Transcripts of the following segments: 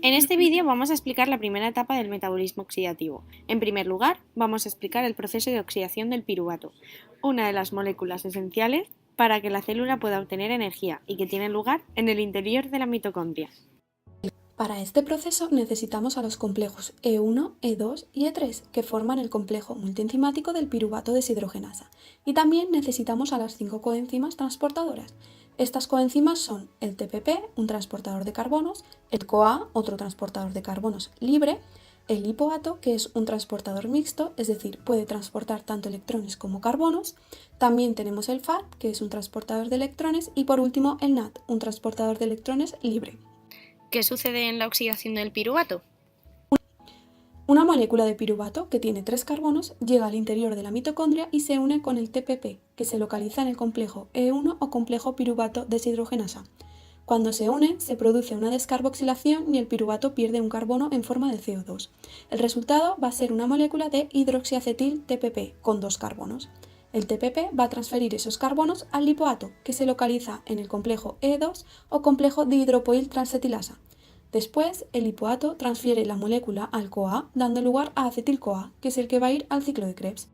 En este vídeo vamos a explicar la primera etapa del metabolismo oxidativo. En primer lugar, vamos a explicar el proceso de oxidación del piruvato, una de las moléculas esenciales para que la célula pueda obtener energía y que tiene lugar en el interior de la mitocondria. Para este proceso necesitamos a los complejos E1, E2 y E3, que forman el complejo multienzimático del piruvato deshidrogenasa, y también necesitamos a las 5 coenzimas transportadoras. Estas coenzimas son el TPP, un transportador de carbonos, el CoA, otro transportador de carbonos libre, el lipoato, que es un transportador mixto, es decir, puede transportar tanto electrones como carbonos. También tenemos el FAT, que es un transportador de electrones, y por último el NAT, un transportador de electrones libre. ¿Qué sucede en la oxidación del piruvato? Una molécula de piruvato que tiene 3 carbonos llega al interior de la mitocondria y se une con el TPP, que se localiza en el complejo E1 o complejo piruvato deshidrogenasa. Cuando se une, se produce una descarboxilación y el piruvato pierde un carbono en forma de CO2. El resultado va a ser una molécula de hidroxiacetil TPP con 2 carbonos. El TPP va a transferir esos carbonos al lipoato, que se localiza en el complejo E2 o complejo dihidropoil transetilasa. Después, el lipoato transfiere la molécula al CoA, dando lugar a acetil-CoA, que es el que va a ir al ciclo de Krebs.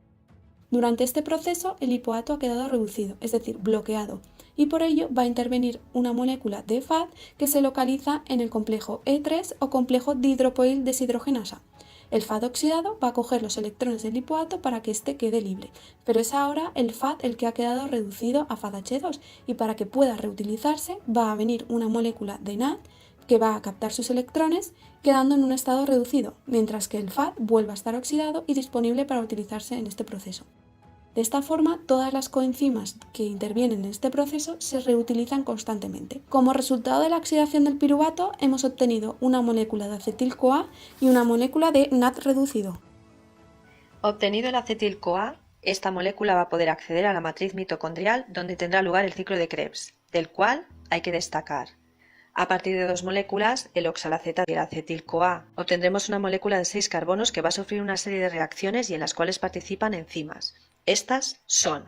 Durante este proceso, el lipoato ha quedado reducido, es decir, bloqueado, y por ello va a intervenir una molécula de FAD que se localiza en el complejo E3 o complejo dihidropoil deshidrogenasa. El FAD oxidado va a coger los electrones del lipoato para que éste quede libre, pero es ahora el FAD el que ha quedado reducido a FADH2 y para que pueda reutilizarse va a venir una molécula de NAD que va a captar sus electrones quedando en un estado reducido, mientras que el FAD vuelve a estar oxidado y disponible para utilizarse en este proceso. De esta forma, todas las coenzimas que intervienen en este proceso se reutilizan constantemente. Como resultado de la oxidación del piruvato, hemos obtenido una molécula de acetil-CoA y una molécula de NAD reducido. Obtenido el acetil-CoA, esta molécula va a poder acceder a la matriz mitocondrial donde tendrá lugar el ciclo de Krebs, del cual hay que destacar. A partir de 2 moléculas, el oxalacetato y el acetil-CoA, obtendremos una molécula de 6 carbonos que va a sufrir una serie de reacciones y en las cuales participan enzimas. Estas son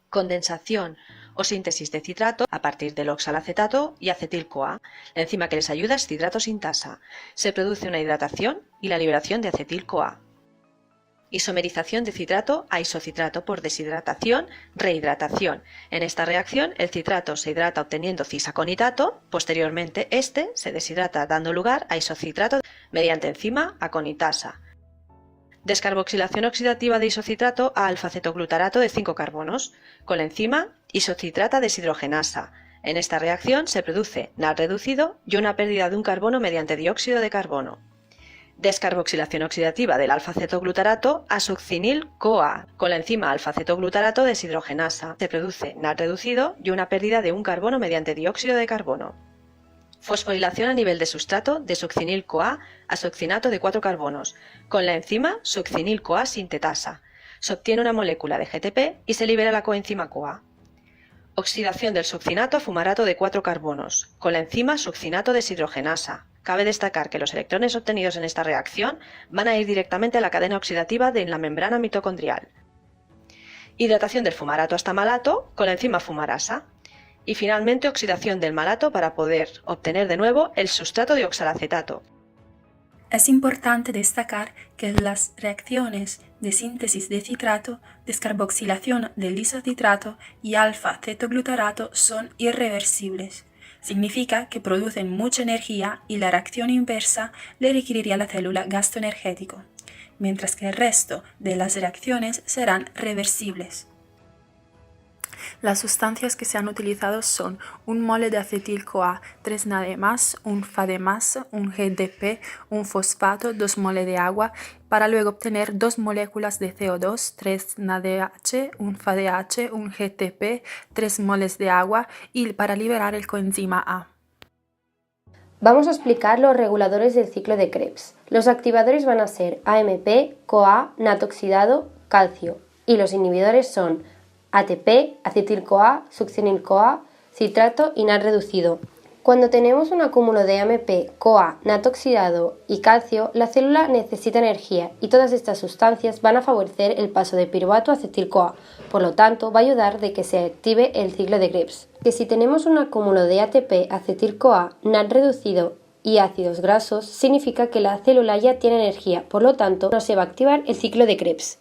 condensación o síntesis de citrato a partir del oxalacetato y acetil-CoA. La enzima que les ayuda es citrato sintasa. Se produce una hidratación y la liberación de acetil-CoA. Isomerización de citrato a isocitrato por deshidratación, rehidratación. En esta reacción el citrato se hidrata obteniendo cisaconitato, posteriormente este se deshidrata dando lugar a isocitrato mediante enzima aconitasa. Descarboxilación oxidativa de isocitrato a alfa-cetoglutarato de 5 carbonos, con la enzima isocitrata deshidrogenasa. En esta reacción se produce NAD reducido y una pérdida de un carbono mediante dióxido de carbono. Descarboxilación oxidativa del alfa-cetoglutarato a succinil-CoA. Con la enzima alfa-cetoglutarato deshidrogenasa se produce NAD reducido y una pérdida de un carbono mediante dióxido de carbono. Fosforilación a nivel de sustrato de succinil-CoA a succinato de 4 carbonos. Con la enzima succinil-CoA sintetasa. Se obtiene una molécula de GTP y se libera la coenzima CoA. Oxidación del succinato a fumarato de 4 carbonos. Con la enzima succinato deshidrogenasa. Cabe destacar que los electrones obtenidos en esta reacción van a ir directamente a la cadena oxidativa de la membrana mitocondrial. Hidratación del fumarato hasta malato con la enzima fumarasa. Y finalmente oxidación del malato para poder obtener de nuevo el sustrato de oxalacetato. Es importante destacar que las reacciones de síntesis de citrato, descarboxilación del isocitrato y alfa-cetoglutarato son irreversibles. Significa que producen mucha energía y la reacción inversa le requeriría a la célula gasto energético, mientras que el resto de las reacciones serán reversibles. Las sustancias que se han utilizado son un mole de acetil-CoA, 3 NAD+, un FAD+, un GDP, un fosfato, 2 moles de agua, para luego obtener 2 moléculas de CO2, 3 NADH, un FADH, un GTP, 3 moles de agua y para liberar el coenzima A. Vamos a explicar los reguladores del ciclo de Krebs. Los activadores van a ser AMP, CoA, NAT oxidado, calcio, y los inhibidores son ATP, acetil-CoA, succinil-CoA, citrato y NAD reducido. Cuando tenemos un acúmulo de AMP, CoA, NAT oxidado y calcio, la célula necesita energía y todas estas sustancias van a favorecer el paso de piruvato a acetil-CoA, por lo tanto va a ayudar de que se active el ciclo de Krebs. Que si tenemos un acúmulo de ATP, acetil-CoA, NAD reducido y ácidos grasos, significa que la célula ya tiene energía, por lo tanto no se va a activar el ciclo de Krebs.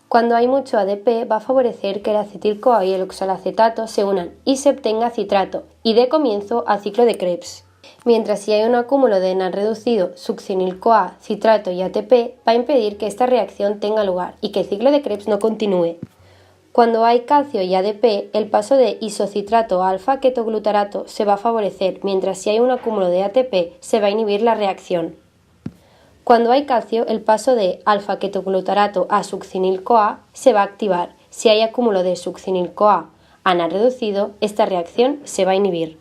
Cuando hay mucho ADP va a favorecer que el acetil-CoA y el oxalacetato se unan y se obtenga citrato y dé comienzo al ciclo de Krebs. Mientras si hay un acúmulo de NAD reducido, succinil-CoA, citrato y ATP va a impedir que esta reacción tenga lugar y que el ciclo de Krebs no continúe. Cuando hay calcio y ADP, el paso de isocitrato a alfa-ketoglutarato se va a favorecer, mientras si hay un acúmulo de ATP se va a inhibir la reacción. Cuando hay calcio, el paso de alfa-ketoglutarato a succinil-CoA se va a activar. Si hay acúmulo de succinil-CoA a NAD reducido, esta reacción se va a inhibir.